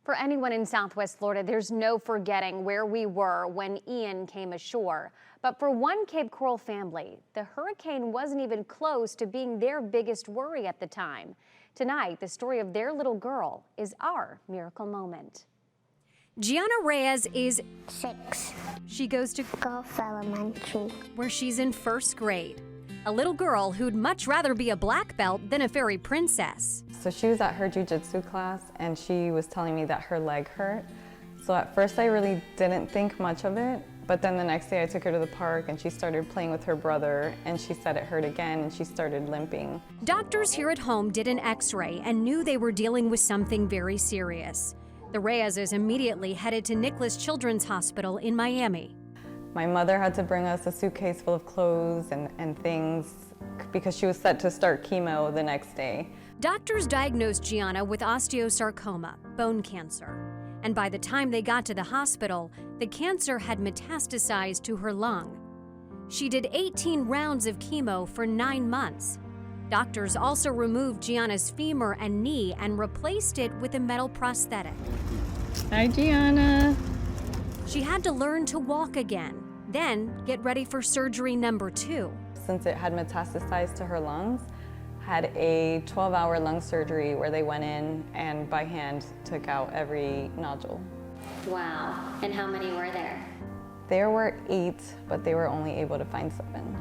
For anyone in Southwest Florida, there's no forgetting where we were when Ian came ashore. But for one Cape Coral family, the hurricane wasn't even close to being their biggest worry at the time. Tonight, the story of their little girl is our miracle moment. Gianna Reyes is 6. She goes to Gulf Elementary. where she's in first grade. A little girl who'd much rather be a black belt than a fairy princess. So she was at her jiu-jitsu class and she was telling me that her leg hurt. So at first I really didn't think much of it, but then the next day I took her to the park and she started playing with her brother and she said it hurt again and she started limping. Doctors here at home did an x-ray and knew they were dealing with something very serious. The Reyes immediately headed to Nicholas Children's Hospital in Miami. My mother had to bring us a suitcase full of clothes and things because she was set to start chemo the next day. Doctors diagnosed Gianna with osteosarcoma, bone cancer. And by the time they got to the hospital, the cancer had metastasized to her lung. She did 18 rounds of chemo for 9 months. Doctors also removed Gianna's femur and knee and replaced it with a metal prosthetic. Hi, Gianna. She had to learn to walk again, then get ready for surgery number 2. Since it had metastasized to her lungs, had a 12-hour lung surgery where they went in and by hand took out every nodule. Wow. And how many were there? There were 8, but they were only able to find 7.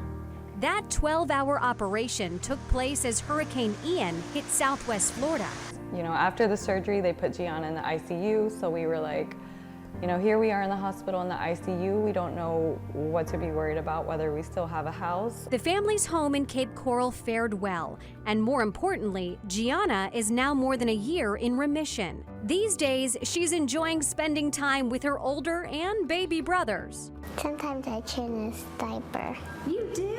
That 12-hour operation took place as Hurricane Ian hit Southwest Florida. You know, after the surgery, they put Gianna in the ICU, so we were like, you know, here we are in the hospital in the ICU. We don't know what to be worried about, whether we still have a house. The family's home in Cape Coral fared well, and more importantly, Gianna is now more than a year in remission. These days, she's enjoying spending time with her older and baby brothers. Sometimes I change his diaper. You do?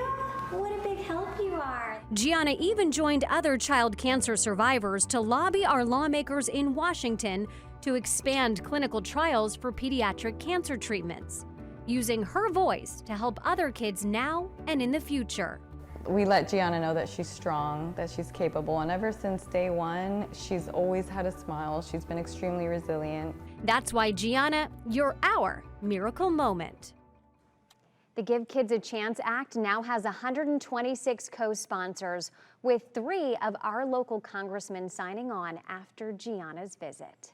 What a big help you are. Gianna even joined other child cancer survivors to lobby our lawmakers in Washington to expand clinical trials for pediatric cancer treatments, using her voice to help other kids now and in the future. We let Gianna know that she's strong, that she's capable, and ever since day one, she's always had a smile. She's been extremely resilient. That's why, Gianna, you're our miracle moment. The Give Kids a Chance Act now has 126 co-sponsors, with 3 of our local congressmen signing on after Gianna's visit.